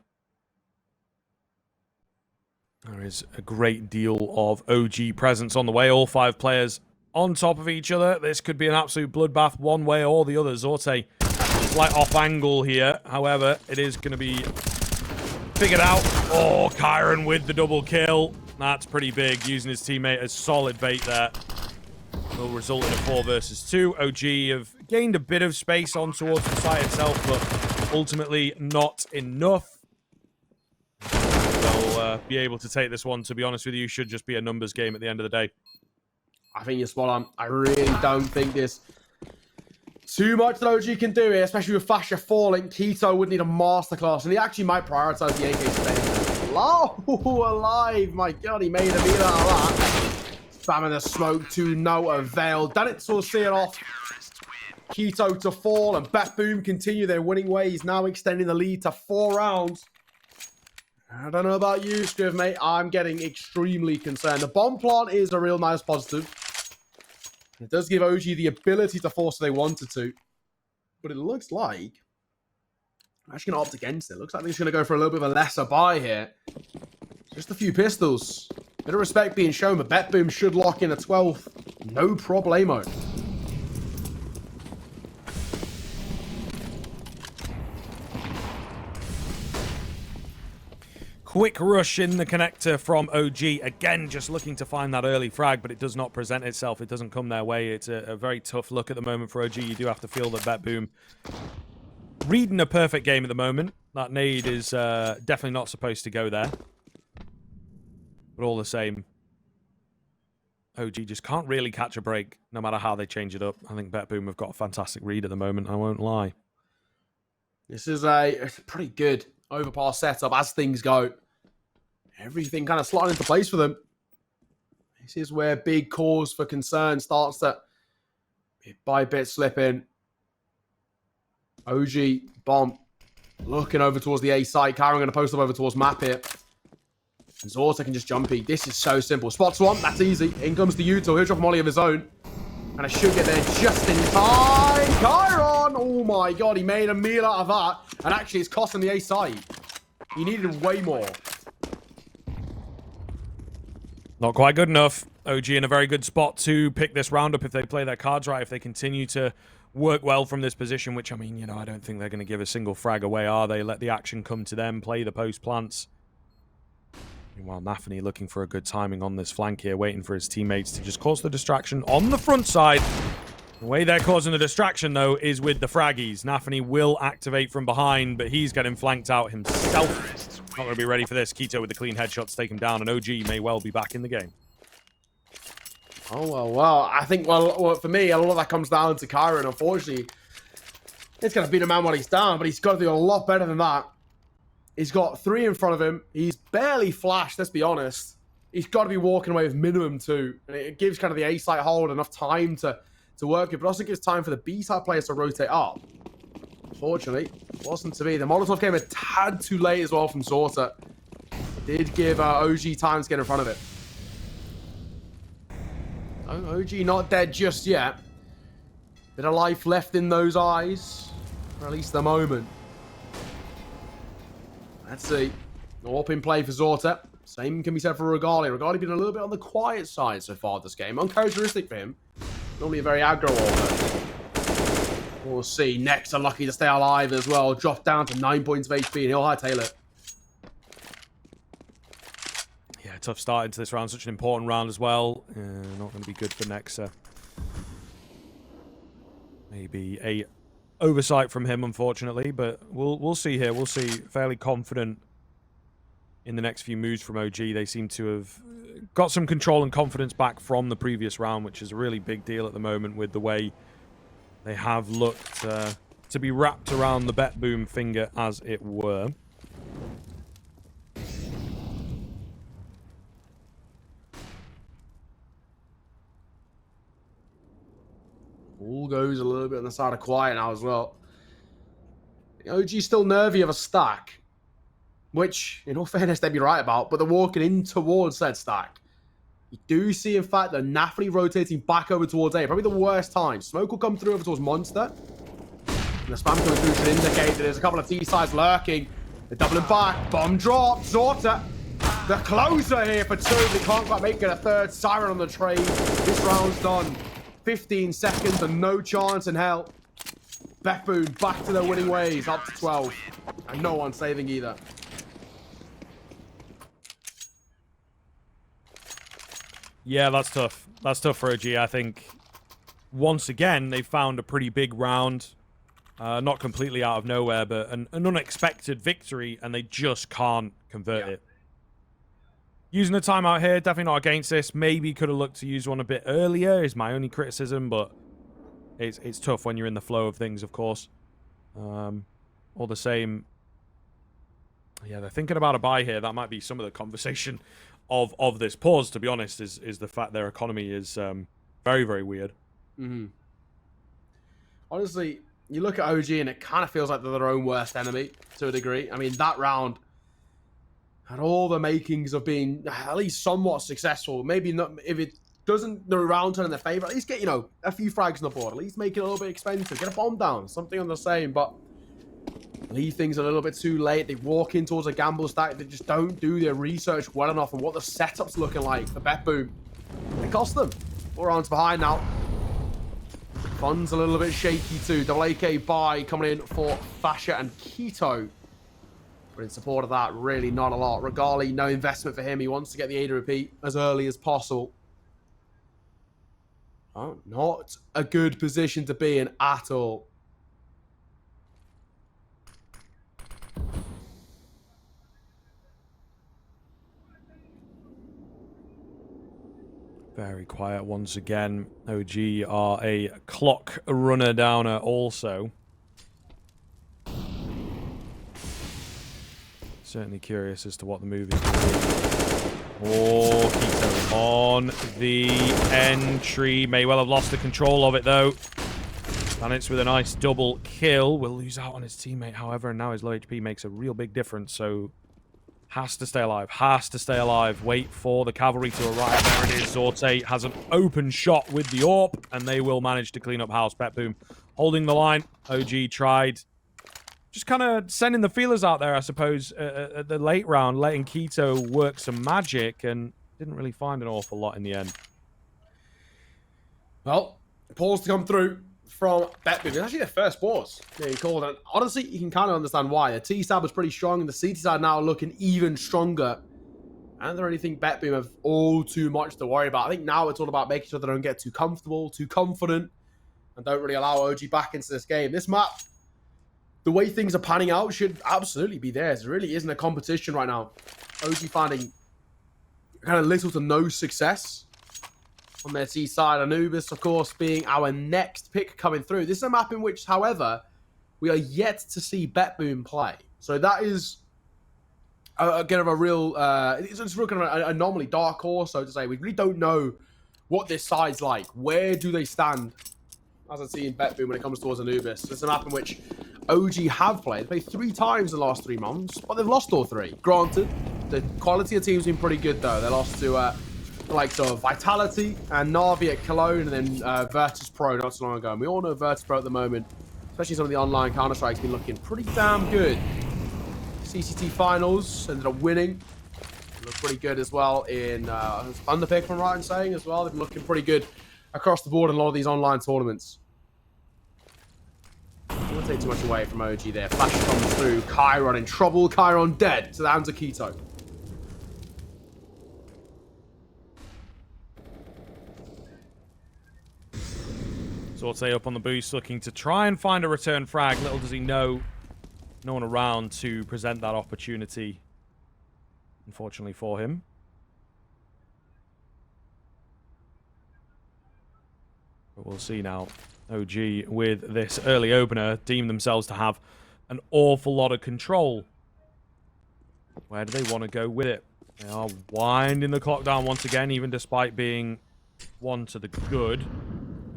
Speaker 2: There is a great deal of OG presence on the way. All 5 players on top of each other. This could be an absolute bloodbath one way or the other. Zorte slight off angle here. However, it is going to be figured out. Oh, Chiron with the double kill. That's pretty big. Using his teammate as solid bait there. Will result in a 4 versus 2. OG have gained a bit of space on towards the site itself, but ultimately not enough. They'll be able to take this one, to be honest with you. Should just be a numbers game at the end of the day.
Speaker 1: I think you're spot on. I really don't think there's too much that OG can do here, especially with Fasher falling. Keto would need a masterclass, and he actually might prioritize the AK spend. Oh, alive! My God, he made a meal out of that. Spamming the smoke to no avail. Danitz will see it off. Keto to fall, and BetBoom continue their winning ways, now extending the lead to 4 rounds. I don't know about you, Scriv, mate. I'm getting extremely concerned. The bomb plant is a real nice positive. It does give OG the ability to force if they wanted to. But it looks like I'm actually going to opt against it. Looks like they're just going to go for a little bit of a lesser buy here. Just a few pistols. Bit of respect being shown, but BetBoom should lock in a 12th. No problemo.
Speaker 2: Quick rush in the connector from OG. Again, just looking to find that early frag, but it does not present itself. It doesn't come their way. It's a very tough look at the moment for OG. You do have to feel that BetBoom reading a perfect game at the moment. That nade is definitely not supposed to go there. But all the same, OG just can't really catch a break, no matter how they change it up. I think BetBoom have got a fantastic read at the moment, I won't lie.
Speaker 1: This is a pretty good overpass setup as things go. Everything kind of slotting into place for them. This is where big cause for concern starts to bit by bit slip in. OG, bomb, looking over towards the A site. Kyron going to post up over towards map here. Zorta can just jumpy. This is so simple. Spots one, that's easy. In comes the Util. He'll drop a molly of his own. And I should get there just in time. Kyron! Oh my god, he made a meal out of that. And actually, it's costing the A site. He needed way more.
Speaker 2: Not quite good enough. OG in a very good spot to pick this round up if they play their cards right, if they continue to work well from this position, which, I mean, you know, I don't think they're going to give a single frag away, are they? Let the action come to them, play the post plants. Meanwhile, Nafany looking for a good timing on this flank here, waiting for his teammates to just cause the distraction on the front side. The way they're causing the distraction, though, is with the fraggies. Nafany will activate from behind, but he's getting flanked out himself. Not going to be ready for this. Keto with the clean headshot to take him down, and OG may well be back in the game.
Speaker 1: Oh, well. I think, well, for me, a lot of that comes down to Kyron. Unfortunately, it's going to beat a man while he's down, but he's got to do a lot better than that. He's got 3 in front of him. He's barely flashed, let's be honest. He's got to be walking away with minimum 2. And it gives kind of the A-side hold enough time to work with, but also gives time for the B-side players to rotate up. Unfortunately, it wasn't to be. The Molotov came a tad too late as well from Zorta. Did give OG time to get in front of it. Oh, OG not dead just yet. Bit of life left in those eyes, for at least the moment. Let's see. All in play for Zorta. Same can be said for Regali. Regali been a little bit on the quiet side so far this game. Uncharacteristic for him. Normally a very aggro order. We'll see. Next, unlucky to stay alive as well. Dropped down to 9 points of HP, and he'll hightail it.
Speaker 2: Yeah, tough start into this round. Such an important round as well. Not going to be good for Nexa. Maybe a oversight from him, unfortunately, but we'll see here. We'll see. Fairly confident in the next few moves from OG. They seem to have got some control and confidence back from the previous round, which is a really big deal at the moment with the way they have looked to be wrapped around the BetBoom finger, as it were.
Speaker 1: All goes a little bit on the side of quiet now as well. The OG's still nervy of a stack, which, in all fairness, they'd be right about, but they're walking in towards said stack. You do see, in fact, the Nafany rotating back over towards A. Probably the worst time. Smoke will come through over towards Monster. And the spam coming through should indicate that there's a couple of T-sides lurking. They're doubling back. Bomb drop. Zorta. The closer here for 2. They can't quite make it a third. Siren on the trade. This round's done. 15 seconds and no chance in hell. BetBoom back to their winning ways. Up to 12. And no one saving either.
Speaker 2: Yeah, that's tough. That's tough for OG. I think once again they found a pretty big round. Not completely out of nowhere, but an unexpected victory, and they just can't convert it. Using a timeout here, definitely not against this. Maybe could have looked to use one a bit earlier, is my only criticism, but it's tough when you're in the flow of things, of course. All the same, yeah, they're thinking about a buy here. That might be some of the conversation of this pause, to be honest, is the fact their economy is very, very weird.
Speaker 1: Mm-hmm. honestly, you look at OG and it kind of feels like they're their own worst enemy to a degree. I mean, that round had all the makings of being at least somewhat successful. Maybe not, if it doesn't the round turn in their favor, at least get, a few frags on the board. At least make it a little bit expensive. Get a bomb down, something on the same, but leave things a little bit too late. They walk in towards a gamble stack. They just don't do their research well enough on what the setup's looking like for BetBoom. It cost them. 4 rounds behind now. Fun's a little bit shaky too. Double AK buy coming in for Fasha and Keto. But in support of that, really not a lot. Regali, no investment for him. He wants to get the Ada repeat as early as possible. Oh, not a good position to be in at all.
Speaker 2: Very quiet once again. OG are a clock runner downer also. Certainly curious as to what the move is going to be. Oh, Keto on the entry. May well have lost the control of it though. Planets with a nice double kill. Will lose out on his teammate, however, and now his low HP makes a real big difference, so has to stay alive. Has to stay alive. Wait for the cavalry to arrive. There it is. Zorte has an open shot with the AWP, and they will manage to clean up house. BetBoom holding the line. OG tried just kind of sending the feelers out there, I suppose, at the late round, letting Keto work some magic, and didn't really find an awful lot in the end.
Speaker 1: Well, pause to come through from BetBoom. It's actually their first pause being called. And honestly, you can kind of understand why. The T side was pretty strong, and the CT side now looking even stronger. I don't really think BetBoom have all too much to worry about. I think now it's all about making sure they don't get too comfortable, too confident, and don't really allow OG back into this game. This map, the way things are panning out, should absolutely be theirs. There really isn't a competition right now. OG finding kind of little to no success on their T side. Anubis, of course, being our next pick coming through. This is a map in which, however, we are yet to see BetBoom play. So that is kind of a real, it's real kind of an anomaly, dark horse, so to say. We really don't know what this side's like. Where do they stand as I see in BetBoom when it comes towards Anubis? It's a map in which OG have played. They played 3 times in the last 3 months, but they've lost all 3. Granted, the quality of the team's been pretty good, though. They lost to the likes of Vitality and Navi at Cologne, and then Virtus.pro not so long ago. And we all know Virtus.pro at the moment, especially some of the online Counter-Strike's been looking pretty damn good. CCT Finals ended up winning. Looked pretty good as well in Thunderpick, if I'm right in saying, as well. They've been looking pretty good across the board in a lot of these online tournaments. I won't take too much away from OG there. Flash comes through. Chiron in trouble. Chiron dead to the hands of Keto.
Speaker 2: Zorte up on the boost, looking to try and find a return frag. Little does he know, no one around to present that opportunity, unfortunately for him. But we'll see now. OG with this early opener deem themselves to have an awful lot of control. Where do they want to go with it? They are winding the clock down once again, even despite being 1 to the good.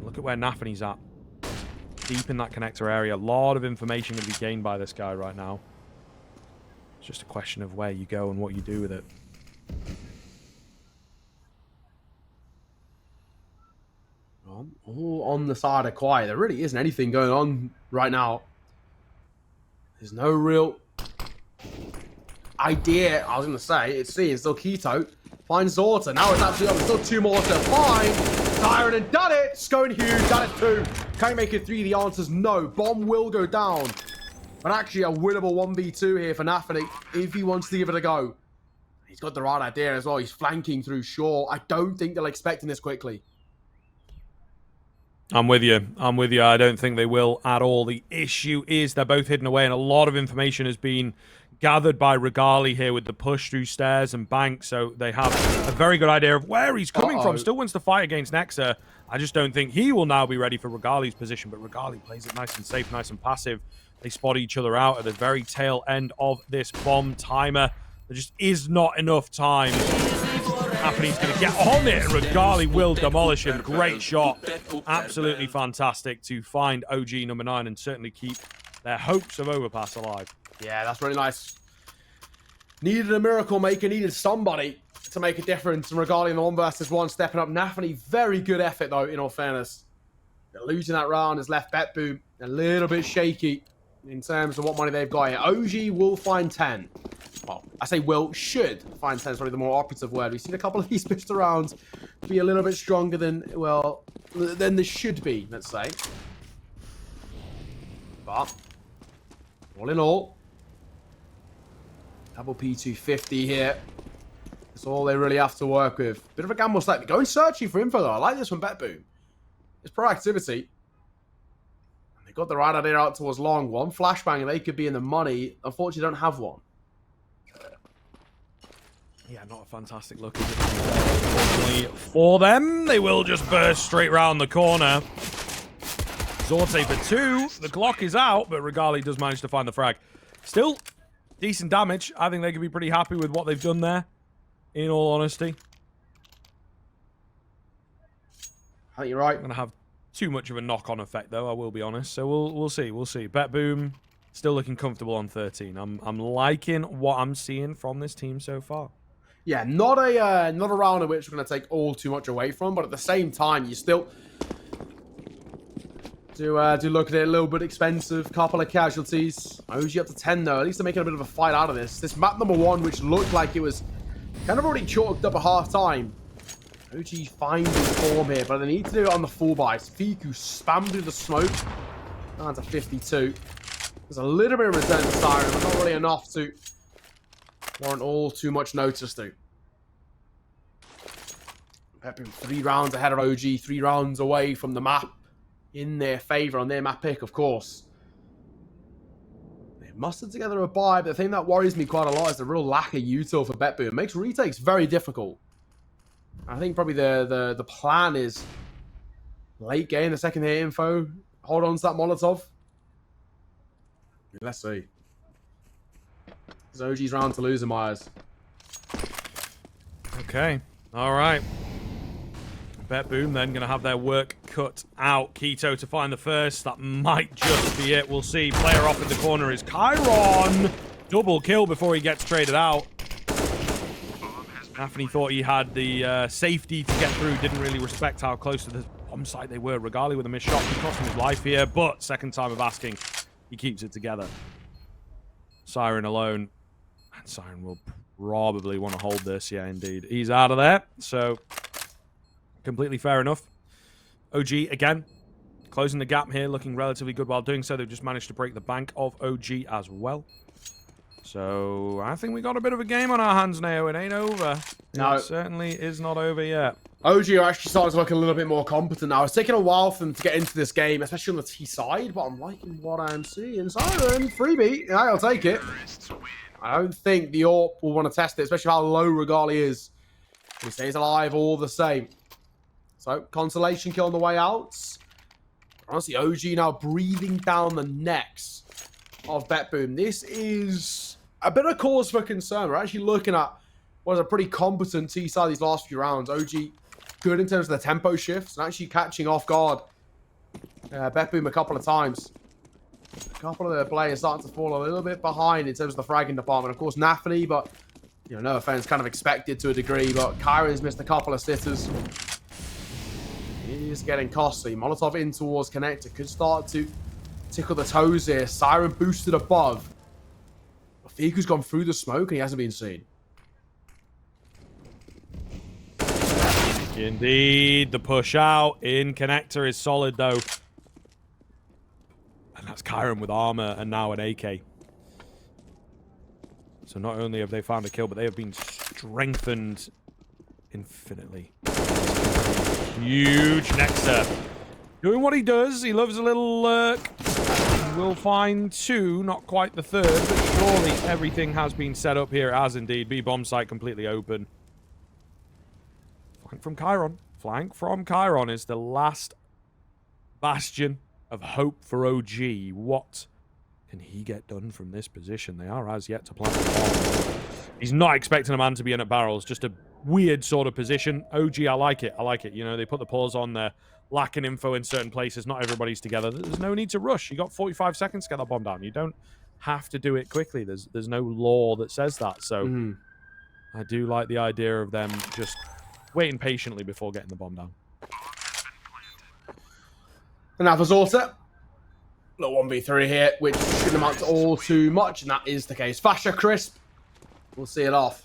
Speaker 2: Look at where Nafany's at. Deep in that connector area. A lot of information going to be gained by this guy right now. It's just a question of where you go and what you do with it.
Speaker 1: All on the side of quiet. There really isn't anything going on right now. There's no real idea. I was going to say, it's still Keto. Finds Zorta. Now it's absolutely over. Still 2 more to find. Tyron and done it. Scone Hughes done it too. Can he make it 3? The answer's no. Bomb will go down. But actually a winnable 1v2 here for Nafany if he wants to give it a go. He's got the right idea as well. He's flanking through shore. I don't think they're expecting this quickly.
Speaker 2: I'm with you. I'm with you. I don't think they will at all. The issue is they're both hidden away, and a lot of information has been gathered by Regali here with the push through stairs and banks, so they have a very good idea of where he's coming from. Still wants to fight against Nexa. I just don't think he will now be ready for Regali's position, but Regali plays it nice and safe, nice and passive. They spot each other out at the very tail end of this bomb timer. There just is not enough time. Naphany's going to get on it, and Regali will demolish him. Great shot. Absolutely fantastic to find OG number 9 and certainly keep their hopes of Overpass alive.
Speaker 1: Yeah, that's really nice. Needed a miracle maker, needed somebody to make a difference. And Regali in the 1 versus 1, stepping up. Naphany, very good effort, though, in all fairness. Losing that round has left BetBoom a little bit shaky in terms of what money they've got here. OG will find 10. Well, I say will, should find 10 is probably the more operative word. We've seen a couple of these pistol rounds be a little bit stronger than, well, than they should be, let's say. But, all in all, double P250 here. That's all they really have to work with. Bit of a gamble slightly. Going searching for info, though. I like this from BetBoom. It's proactivity. They got the right idea out towards long. One flashbang and they could be in the money. Unfortunately, don't have one.
Speaker 2: Yeah, not a fantastic look. Unfortunately for them, they will just burst straight round the corner. Zorte for 2. The Glock is out, but Regali does manage to find the frag. Still, decent damage. I think they could be pretty happy with what they've done there, in all honesty.
Speaker 1: I think you're right.
Speaker 2: Going to have too much of a knock-on effect, though, I will be honest. So we'll see. We'll see. BetBoom still looking comfortable on 13. I'm liking what I'm seeing from this team so far.
Speaker 1: Yeah, not a round in which we're going to take all too much away from, but at the same time, you still do look at it a little bit expensive. Couple of casualties. OG up to 10 though. At least they're making a bit of a fight out of this. This map number 1, which looked like it was kind of already chalked up at half time. OG finding form here, but they need to do it on the full buy. Fiku spammed through the smoke. Down to 52. There's a little bit of return to Siren, but not really enough to warrant all too much notice to. BetBoom 3 rounds ahead of OG, 3 rounds away from the map in their favor on their map pick, of course. They've mustered together a buy, but the thing that worries me quite a lot is the real lack of util for BetBoom. It makes retakes very difficult. I think probably the plan is late game, the second hit info, hold on to that Molotov. Let's see. It's OG's round to lose in my eyes.
Speaker 2: Okay. All right. BetBoom then going to have their work cut out. Keto to find the first. That might just be it. We'll see. Player off in the corner is Chiron. Double kill before he gets traded out. Naphany thought he had the safety to get through. Didn't really respect how close to the bomb site they were. Regali with a missed shot. He cost him his life here, but second time of asking, he keeps it together. Siren alone. And Siren will probably want to hold this. Yeah, indeed. He's out of there, so completely fair enough. OG, again, closing the gap here, looking relatively good while doing so. They've just managed to break the bank of OG as well. So, I think we got a bit of a game on our hands now. It ain't over.
Speaker 1: No.
Speaker 2: It certainly is not over yet.
Speaker 1: OG are actually starting to look a little bit more competent now. It's taken a while for them to get into this game, especially on the T side, but I'm liking what I'm seeing. Siren, freebie. Yeah, I'll take it. I don't think the AWP will want to test it, especially how low Regali is. He stays alive all the same. So, consolation kill on the way out. Honestly, OG now breathing down the necks of BetBoom. This is a bit of cause for concern. We're actually looking at what is a pretty competent T-side these last few rounds. OG good in terms of the tempo shifts and actually catching off guard BetBoom a couple of times. A couple of the players starting to fall a little bit behind in terms of the fragging department. Of course, Naphany, but you know, no offense, kind of expected to a degree. But Kyron's missed a couple of sitters. It is getting costly. Molotov in towards connector could start to tickle the toes here. Siren boosted above. Fiku's gone through the smoke and he hasn't been seen.
Speaker 2: Indeed, the push out in connector is solid though. And that's Chiron with armor and now an AK. So not only have they found a kill, but they have been strengthened infinitely. Huge Nexter. Doing what he does. He loves a little lurk. We'll find 2, not quite the 3rd, but surely everything has been set up here as indeed. B-bomb site completely open. Flank from Chiron. Flank from Chiron is the last bastion of hope for OG. What can he get done from this position? They are as yet to plant the bomb. He's not expecting a man to be in at barrels, just a weird sort of position. OG, I like it. I like it. You know, they put the pause on there, lacking info in certain places. Not everybody's together. There's no need to rush. You got 45 seconds to get that bomb down. You don't have to do it quickly. There's no law that says that. So I do like the idea of them just waiting patiently before getting the bomb down.
Speaker 1: And that was all set. Little 1v3 here, which shouldn't amount to all too much, and that is the case. Fasher Crisp. We'll see it off.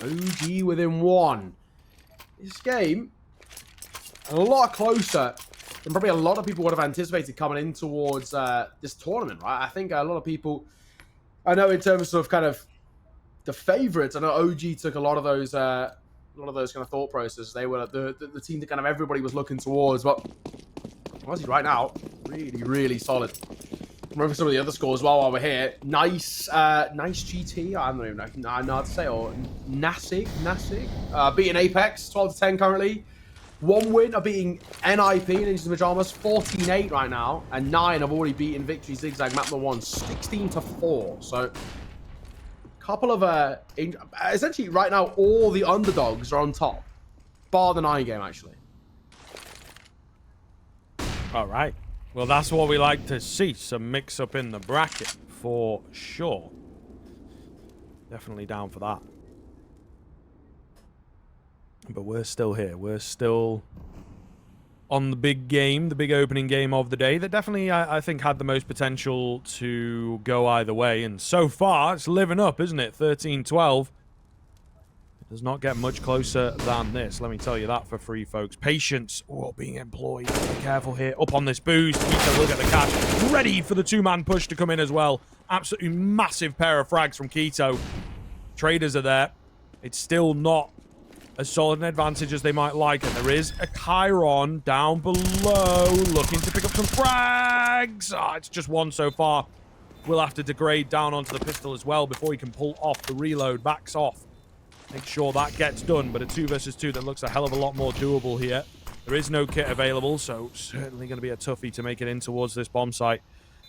Speaker 1: OG within one. This game, a lot closer than probably a lot of people would have anticipated coming in towards this tournament, right? I think a lot of people, I know in terms of kind of the favorites, I know OG took a lot of those kind of thought processes. They were the team that kind of everybody was looking towards, but honestly, right now, really, really solid. Remember some of the other scores while we're here. Nice GT. I don't even know how to say, or Nasig. Beating Apex, 12-10 currently. 1 win of beating NIP, Ninjas in Pajamas, 14-8 right now. And 9 have already beaten Victory Zigzag, map number 1, 16-4. So, couple of, essentially right now, all the underdogs are on top. Bar the 9 game, actually.
Speaker 2: All right. Well, that's what we like to see. Some mix-up in the bracket, for sure. Definitely down for that. But we're still here. We're still on the big game, the big opening game of the day that definitely, I think, had the most potential to go either way. And so far, it's living up, isn't it? 13-12. Does not get much closer than this. Let me tell you that for free, folks. Patience. Oh, being employed. Be careful here. Up on this boost. Keito will get the catch. Ready for the 2-man push to come in as well. Absolutely massive pair of frags from Keito. Traders are there. It's still not as solid an advantage as they might like. And there is a Chiron down below looking to pick up some frags. Ah, it's just one so far. We'll have to degrade down onto the pistol as well before he can pull off the reload. Backs off. Make sure that gets done, but a 2 versus 2 that looks a hell of a lot more doable here. There is no kit available, so certainly going to be a toughie to make it in towards this bomb site.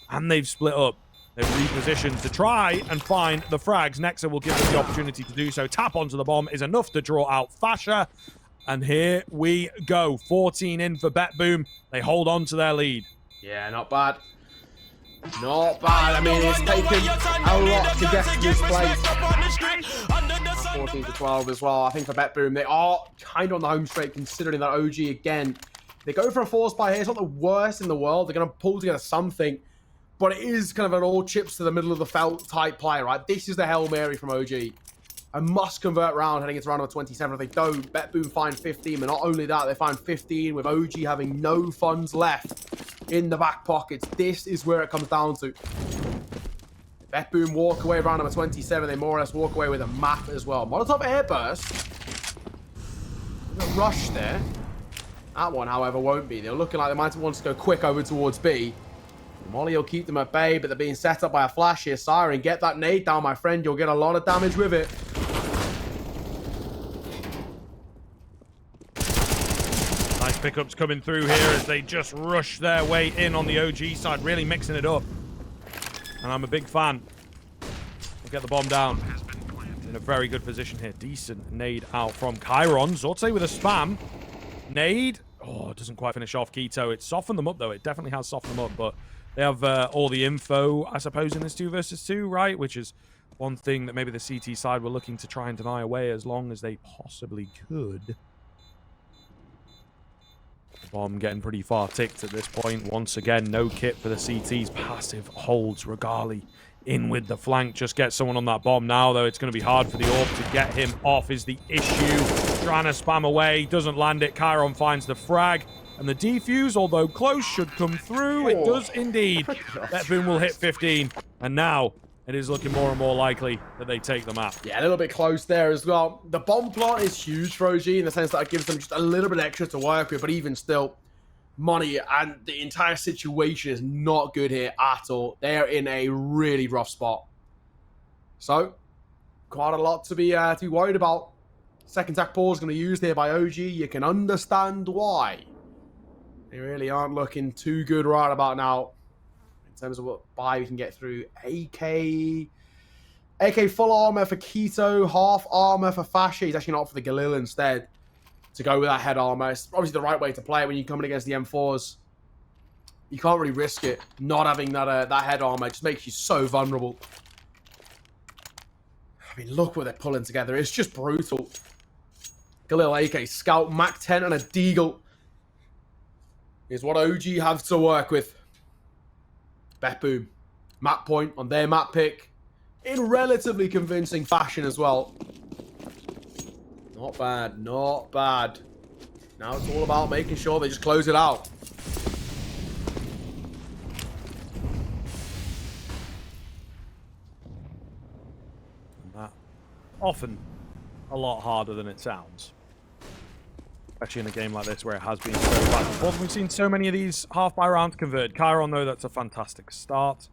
Speaker 2: And they've split up. They've repositioned to try and find the frags. Nexa will give them the opportunity to do so. Tap onto the bomb is enough to draw out Fasher. And here we go. 14 in for BetBoom. They hold on to their lead.
Speaker 1: Yeah, not bad. Not bad. I mean, it's taken a lot to get to this place. 14-12 as well. I think for BetBoom, they are kind of on the home straight considering that OG again. They go for a force buy here. It's not the worst in the world. They're going to pull together something, but it is kind of an all chips to the middle of the felt type play, right? This is the Hail Mary from OG. A must convert round heading into round number 27. If they don't, BetBoom find 15, but not only that, they find 15 with OG having no funds left in the back pockets. This is where it comes down to. BetBoom walk away round number 27. They more or less walk away with a map as well. Molotov airburst. A rush there. That one, however, won't be. They're looking like they might want to go quick over towards B. Molly will keep them at bay, but they're being set up by a flash here. Siren, get that nade down, my friend. You'll get a lot of damage with it.
Speaker 2: Nice pickups coming through here as they just rush their way in on the OG side, really mixing it up. And I'm a big fan. We'll get the bomb down. In a very good position here. Decent nade out from Chiron. Zorte with a spam. Nade. Oh, it doesn't quite finish off Keito. It softened them up, though. It definitely has softened them up, but they have all the info, I suppose, in this 2 versus 2, right? Which is one thing that maybe the CT side were looking to try and deny away as long as they possibly could. The bomb getting pretty far ticked at this point. Once again, no kit for the CTs. Passive holds Regali in with the flank. Just get someone on that bomb now, though. It's going to be hard for the Orb to get him off is the issue. Trying to spam away. Doesn't land it. Chiron finds the frag. And the defuse, although close, should come through. It does indeed. BetBoom will hit 15. And now it is looking more and more likely that they take the map.
Speaker 1: Yeah, a little bit close there as well. The bomb plot is huge for OG in the sense that it gives them just a little bit extra to work with, but even still, money and the entire situation is not good here at all. They're in a really rough spot. So, quite a lot to be worried about. Second tack pause going to be used here by OG. You can understand why. They really aren't looking too good right about now. In terms of what buy we can get through. AK AK full armor for Keto, half armor for Fascia. He's actually not for the Galil instead to go with that head armor. It's obviously the right way to play it when you're coming against the M4s. You can't really risk it. Not having that head armor just makes you so vulnerable. I mean, look what they're pulling together. It's just brutal. Galil, AK, Scout, Mac 10, and a Deagle is what OG have to work with. BetBoom. Map point on their map pick. In relatively convincing fashion as well. Not bad, not bad. Now it's all about making sure they just close it out.
Speaker 2: That often a lot harder than it sounds. Especially in a game like this where it has been so back and forth. We've seen so many of these half-by rounds converted. Chiron, though, that's a fantastic start.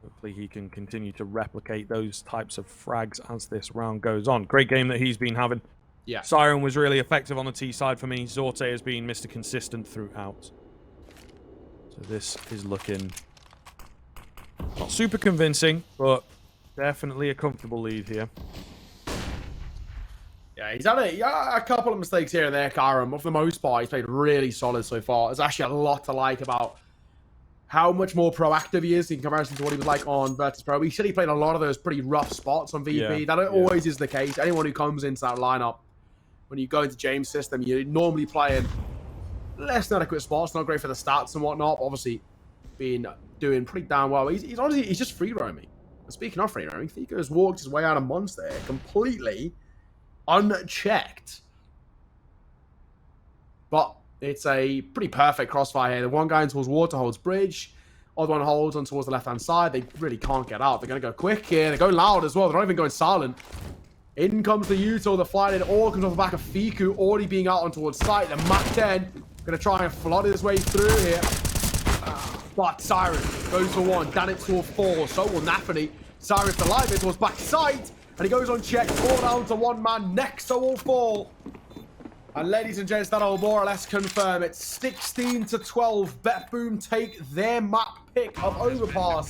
Speaker 2: Hopefully he can continue to replicate those types of frags as this round goes on. Great game that he's been having.
Speaker 1: Yeah.
Speaker 2: Siren was really effective on the T side for me. Zorte has been Mr. Consistent throughout. So this is looking not super convincing, but definitely a comfortable lead here.
Speaker 1: Yeah, he's had a couple of mistakes here and there, Chiron, but for the most part, he's played really solid so far. There's actually a lot to like about how much more proactive he is in comparison to what he was like on Virtus.pro. He said he played a lot of those pretty rough spots on VP. That always is the case. Anyone who comes into that lineup, when you go into James' system, you're normally playing less than adequate spots. Not great for the stats and whatnot. Obviously, doing pretty damn well. He's honestly, he's just free roaming. And speaking of free roaming, Fico has walked his way out of Monster completely unchecked. But it's a pretty perfect crossfire here. The one guy in towards Water holds bridge. Other one holds on towards the left-hand side. They really can't get out. They're going to go quick here. They're going loud as well. They're not even going silent. In comes the Util. The flight. It all comes off the back of Fiku already being out on towards site. The Mac 10 going to try and flood his way through here. But Siren goes for one. Danitz will fall. So will Nafany. Siren's alive in towards back site. And he goes on check. 4 down to 1 man. Nexo will fall. And ladies and gents, that'll more or less confirm it's 16-12. BetBoom take their map pick of Overpass.